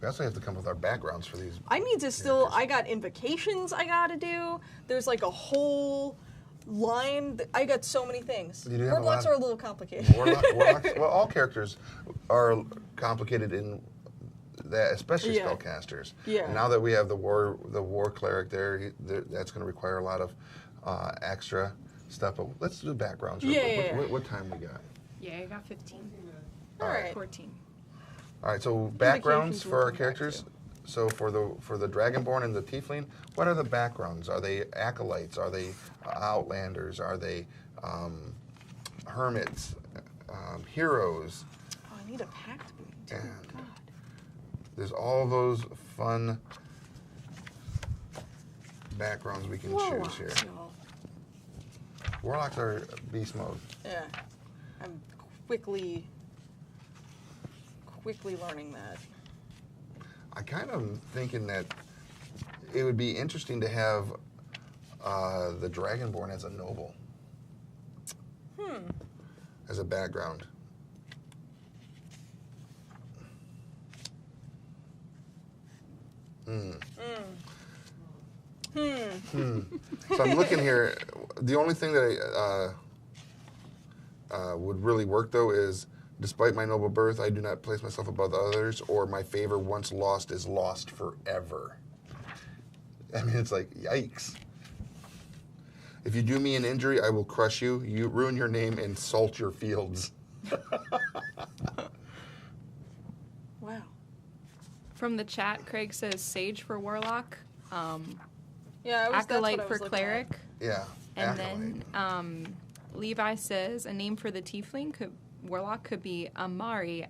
We also have to come up with our backgrounds for these. I need to still, I got invocations I got to do. There's like a whole line. I got so many things. Warlocks are a little complicated. Warlocks, well, all characters are complicated in that, especially spellcasters. Yeah. And now that we have the war cleric there, that's going to require a lot of extra stuff. But let's do backgrounds. What time we got? Yeah, I got 15. All right. 14. All right. So backgrounds for our characters. So for the Dragonborn and the tiefling, what are the backgrounds? Are they acolytes? Are they outlanders? Are they hermits? Heroes? Oh, I need a pact boon too. God. There's all those fun backgrounds we can choose here. Warlocks are beast mode. Yeah, I'm quickly learning that. I kind of thinking that it would be interesting to have the Dragonborn as a noble. As a background. So I'm looking here. The only thing that would really work, though, is despite my noble birth, I do not place myself above others, or my favor once lost is lost forever. I mean, it's like, yikes. If you do me an injury, I will crush you. You ruin your name and salt your fields. Wow. From the chat, Craig says Sage for Warlock. Yeah, Acolyte for Cleric. Yeah. And then Levi says a name for the Tiefling Warlock could be Amade-a.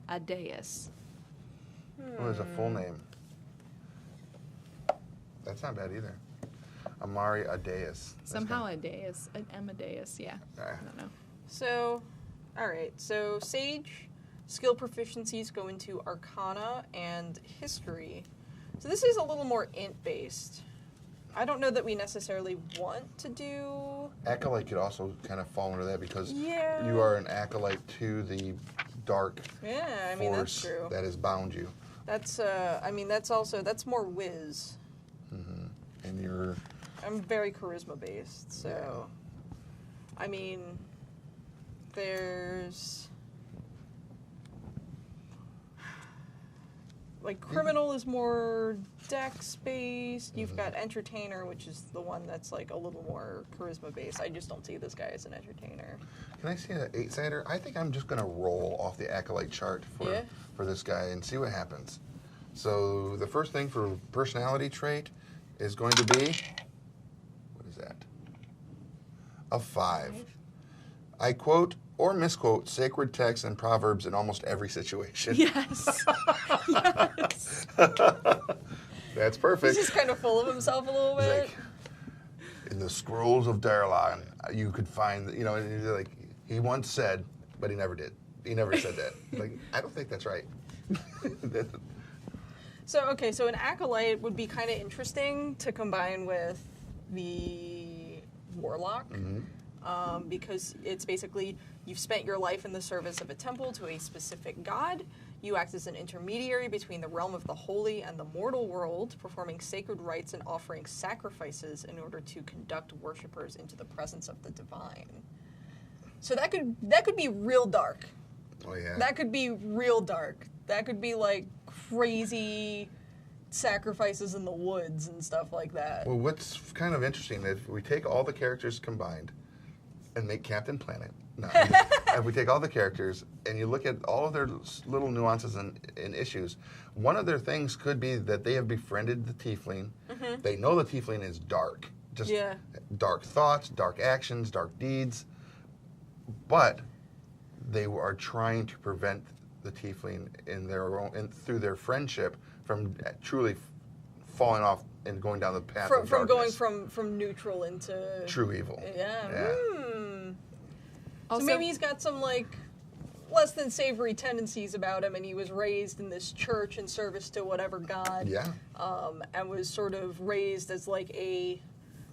What is a full name? That's not bad either. Amade-a. Somehow Amadeus, yeah. I don't know. So, all right. So Sage skill proficiencies go into Arcana and History. So this is a little more int-based. I don't know that we necessarily want to do... Acolyte could also kind of fall under that because you are an acolyte to the dark force that's true. That has bound you. That's, that's more whiz. And you're... I'm very charisma-based, so... I mean, there's... Like, Criminal is more dex-based. You've got Entertainer, which is the one that's, like, a little more charisma-based. I just don't see this guy as an Entertainer. Can I see an 8-sider? I think I'm just going to roll off the Acolyte chart for this guy and see what happens. So the first thing for personality trait is going to be... What is that? A 5. I quote or misquote sacred texts and proverbs in almost every situation. Yes. Yes. That's perfect. He's just kind of full of himself a little bit. Like, in the scrolls of Darlan, you could find, like, he once said, but he never did. He never said that. Like, I don't think that's right. So an acolyte would be kind of interesting to combine with the warlock. Because it's basically you've spent your life in the service of a temple to a specific god. You act as an intermediary between the realm of the holy and the mortal world, performing sacred rites and offering sacrifices in order to conduct worshippers into the presence of the divine. So that could be real dark. Oh yeah. That could be real dark. That could be like crazy sacrifices in the woods and stuff like that. Well, what's kind of interesting is we take all the characters combined, and make Captain Planet. No, if we take all the characters and you look at all of their little nuances and issues, one of their things could be that they have befriended the tiefling. Mm-hmm. They know the tiefling is dark. Just dark thoughts, dark actions, dark deeds. But they are trying to prevent the tiefling in their own, through their friendship from truly falling off and going down the path of darkness. Going from neutral into true evil. Yeah. So maybe he's got some like less than savory tendencies about him, and he was raised in this church in service to whatever god. Yeah. And was sort of raised as like a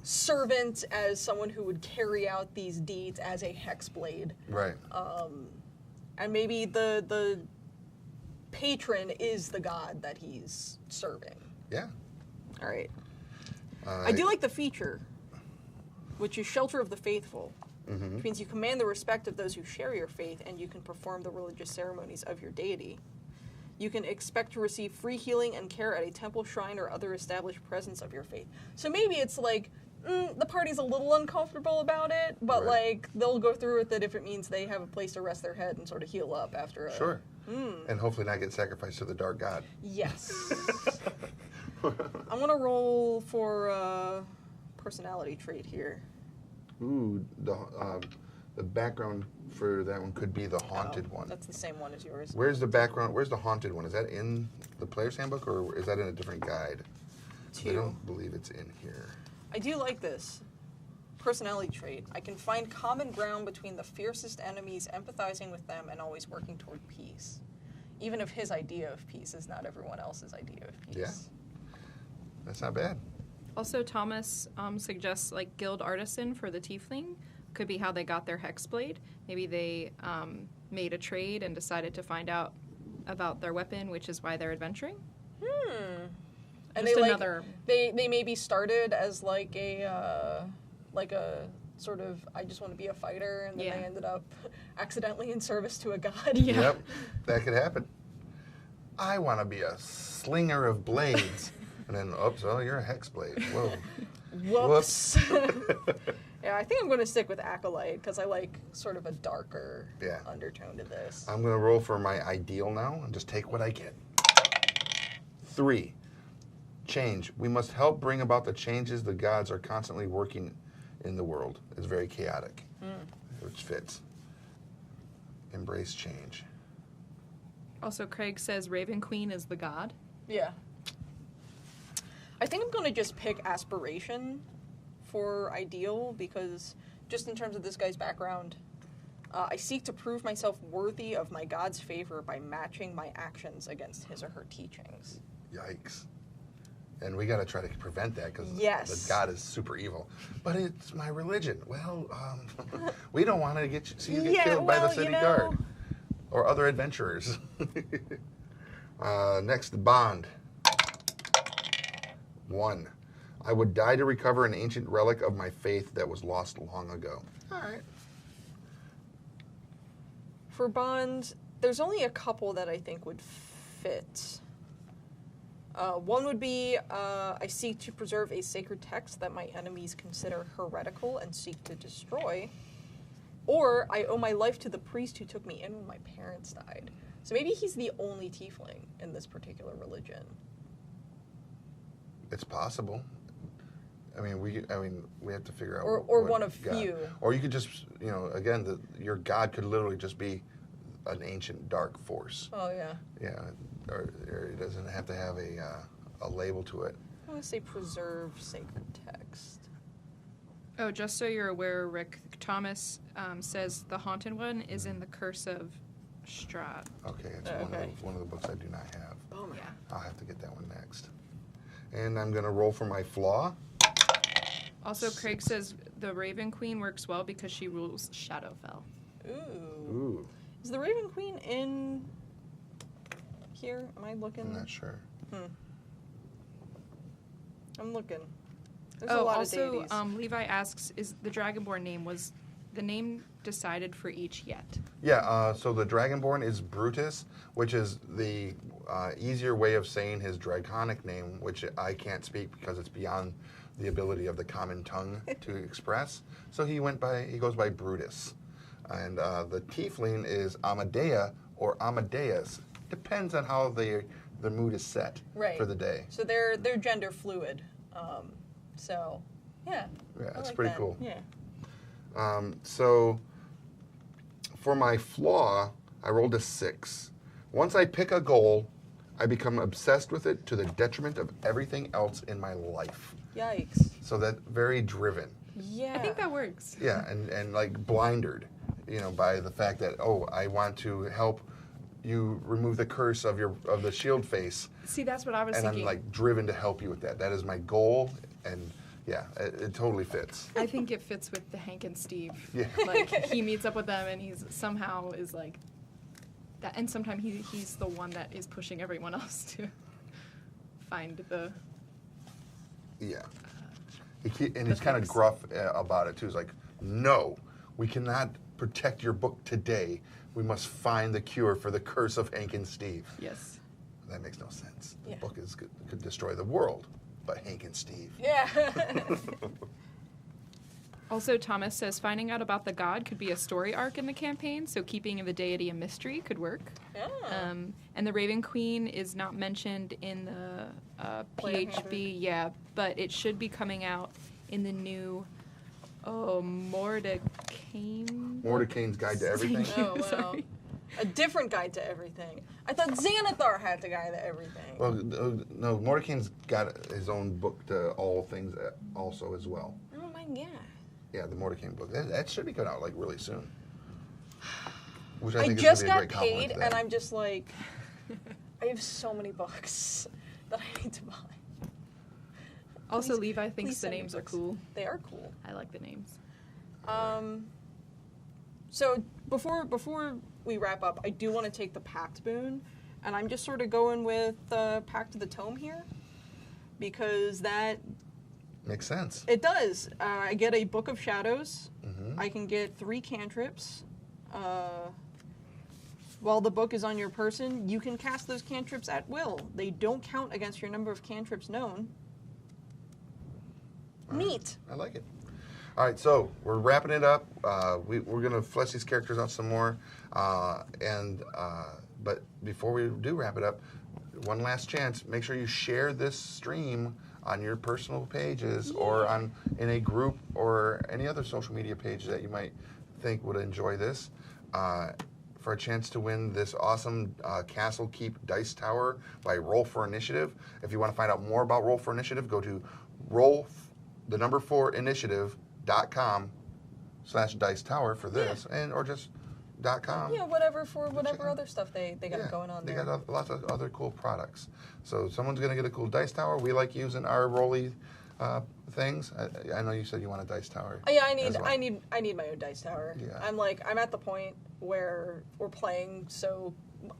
servant, as someone who would carry out these deeds as a hexblade. Right. And maybe the patron is the god that he's serving. Yeah. All right. I do like the feature, which is Shelter of the Faithful, which means you command the respect of those who share your faith, and you can perform the religious ceremonies of your deity. You can expect to receive free healing and care at a temple, shrine, or other established presence of your faith. So maybe it's like, the party's a little uncomfortable about it, but like they'll go through with it if it means they have a place to rest their head and sort of heal up after a... Sure. And hopefully not get sacrificed to the dark god. Yes. I'm going to roll for personality trait here. Ooh, the background for that one could be the haunted one. That's the same one as yours. Where's the background? Where's the haunted one? Is that in the player's handbook, or is that in a different guide? I don't believe it's in here. I do like this. Personality trait. I can find common ground between the fiercest enemies, empathizing with them, and always working toward peace. Even if his idea of peace is not everyone else's idea of peace. Yeah. That's not bad. Also, Thomas suggests like guild artisan for the tiefling. Could be how they got their hexblade. Maybe they made a trade and decided to find out about their weapon, which is why they're adventuring. And they maybe started as like a sort of, I just want to be a fighter, and then they ended up accidentally in service to a god. Yep, that could happen. I want to be a slinger of blades. And then, oops, oh, you're a hexblade. Whoa. Whoops. Yeah, I think I'm going to stick with Acolyte, because I like sort of a darker undertone to this. I'm going to roll for my ideal now and just take what I get. 3. Change. We must help bring about the changes the gods are constantly working in the world. It's very chaotic, which fits. Embrace change. Also, Craig says Raven Queen is the god. Yeah. I think I'm going to just pick Aspiration for ideal, because just in terms of this guy's background, I seek to prove myself worthy of my god's favor by matching my actions against his or her teachings. Yikes. And we got to try to prevent that, because the god is super evil. But it's my religion. Well, we don't want to see you get killed by the city guard or other adventurers. Next, bond. 1. I would die to recover an ancient relic of my faith that was lost long ago. All right. For bond, there's only a couple that I think would fit. One would be, I seek to preserve a sacred text that my enemies consider heretical and seek to destroy. Or, I owe my life to the priest who took me in when my parents died. So maybe he's the only tiefling in this particular religion. It's possible. I mean, we have to figure out. Or one of few. Or you could just, again, your god could literally just be an ancient dark force. Oh yeah. Yeah, or it doesn't have to have a label to it. I want to say preserve sacred text. Oh, just so you're aware, Rick, Thomas says the haunted one is in the Curse of Strahd. Okay, it's one of the books I do not have. Oh yeah. I'll have to get that one next. And I'm going to roll for my flaw. Also, Craig says the Raven Queen works well because she rules Shadowfell. Ooh. Is the Raven Queen in here? Am I looking? I'm not sure. I'm looking. There's a lot of deities. Levi asks, is the Dragonborn name, was the name decided for each yet? Yeah, so the Dragonborn is Brutus, which is the easier way of saying his draconic name, which I can't speak because it's beyond the ability of the common tongue to express. So he goes by Brutus. And the tiefling is Amade-a or Amadeus. Depends on how the mood is set for the day. So they're gender fluid. So, yeah. Yeah, it's pretty cool. Yeah. So for my flaw, I rolled a 6. Once I pick a goal, I become obsessed with it to the detriment of everything else in my life. Yikes. So that very driven. Yeah. I think that works. Yeah, and like blinded, by the fact that, I want to help you remove the curse of the shield face. See, that's what I was thinking. And I'm like driven to help you with that. That is my goal, and yeah, it totally fits. I think it fits with the Hank and Steve. Yeah. Like, he meets up with them, and he's somehow is like that, and sometimes he's the one that is pushing everyone else to find the. Yeah. He's kind of gruff about it too. He's like, "No, we cannot protect your book today. We must find the cure for the curse of Hank and Steve." Yes. That makes no sense. The book could destroy the world, but Hank and Steve. Yeah. Also, Thomas says finding out about the god could be a story arc in the campaign, so keeping the deity a mystery could work. Yeah. And the Raven Queen is not mentioned in the PHB, but it should be coming out in the new Mordecain's Guide to Everything. Oh, wow. A different guide to everything. I thought Xanathar had the guide to everything. Well, no, Mordecain's got his own book to all things also as well. Oh my god. Yeah, the Mordecain book. That should be coming out like really soon. Which I I think just is gonna be a got great compliment paid, to that. and I'm just like, I have so many books that I need to buy. Also, Please- Levi please thinks the send me names are books. cool. They are cool. I like the names. So before we wrap up, I do want to take the Pact boon, and I'm just sort of going with Pact of the Tome here, because that Makes sense. it does. I get a Book of Shadows. Mm-hmm. I can get 3 cantrips. While the book is on your person, you can cast those cantrips at will. They don't count against your number of cantrips known. Neat. I like it. All right, so we're wrapping it up. We're going to flesh these characters out some more. But before we do wrap it up, one last chance. Make sure you share this stream on your personal pages or in a group or any other social media page that you might think would enjoy this for a chance to win this awesome Castle Keep Dice Tower by Roll for Initiative. If you want to find out more about Roll for Initiative, go to roll4initiative.com/dice tower for this, or just .com. Yeah, whatever other stuff they got going on there. They got lots of other cool products. So someone's going to get a cool dice tower. We like using our rolly things. I know you said you want a dice tower. Yeah, I need my own dice tower. Yeah. I'm at the point where we're playing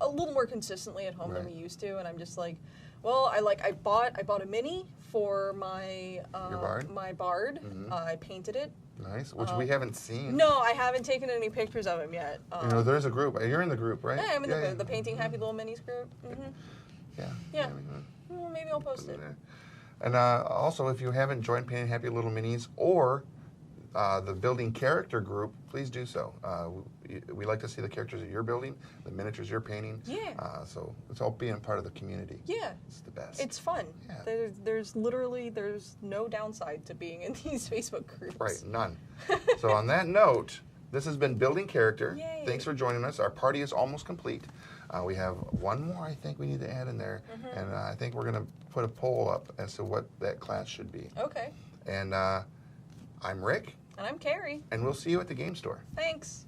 a little more consistently at home than we used to, and I'm just like, well, I bought a mini for my bard? my bard. Mm-hmm. I painted it. Nice, which we haven't seen. No, I haven't taken any pictures of him yet. There's a group. You're in the group, right? Yeah, I'm in the Painting Happy Little Minis group. Mm-hmm. Yeah. Well, maybe I'll post it. And also, if you haven't joined Painting Happy Little Minis or the Building Character group, please do so. We like to see the characters that you're building, the miniatures you're painting. Yeah. So it's all being part of the community. Yeah. It's the best. It's fun. Yeah. There's no downside to being in these Facebook groups. Right, none. So on that note, this has been Building Character. Yay. Thanks for joining us. Our party is almost complete. We have one more I think we need to add in there. Mm-hmm. And I think we're going to put a poll up as to what that class should be. Okay. And I'm Rick. And I'm Carrie. And we'll see you at the game store. Thanks.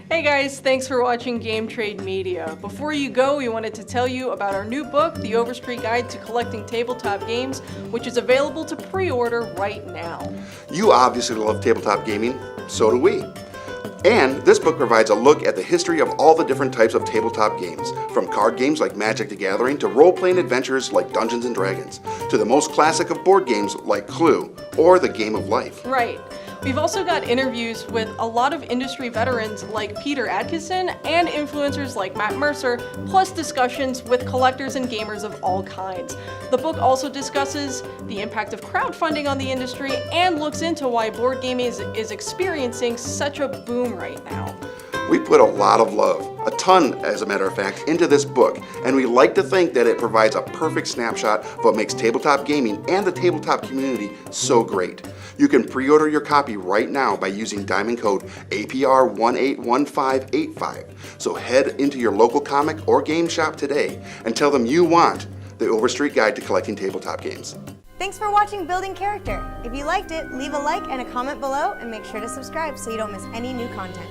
Hey guys, thanks for watching Game Trade Media. Before you go, we wanted to tell you about our new book, The Overstreet Guide to Collecting Tabletop Games, which is available to pre-order right now. You obviously love tabletop gaming, so do we. And this book provides a look at the history of all the different types of tabletop games, from card games like Magic the Gathering to role-playing adventures like Dungeons & Dragons, to the most classic of board games like Clue or The Game of Life. Right. We've also got interviews with a lot of industry veterans like Peter Atkinson and influencers like Matt Mercer, plus discussions with collectors and gamers of all kinds. The book also discusses the impact of crowdfunding on the industry and looks into why board gaming is experiencing such a boom right now. We put a lot of love, a ton as a matter of fact, into this book, and we like to think that it provides a perfect snapshot of what makes tabletop gaming and the tabletop community so great. You can pre-order your copy right now by using diamond code APR181585. So head into your local comic or game shop today and tell them you want the Overstreet Guide to Collecting Tabletop Games. Thanks for watching Building Character. If you liked it, leave a like and a comment below, and make sure to subscribe so you don't miss any new content.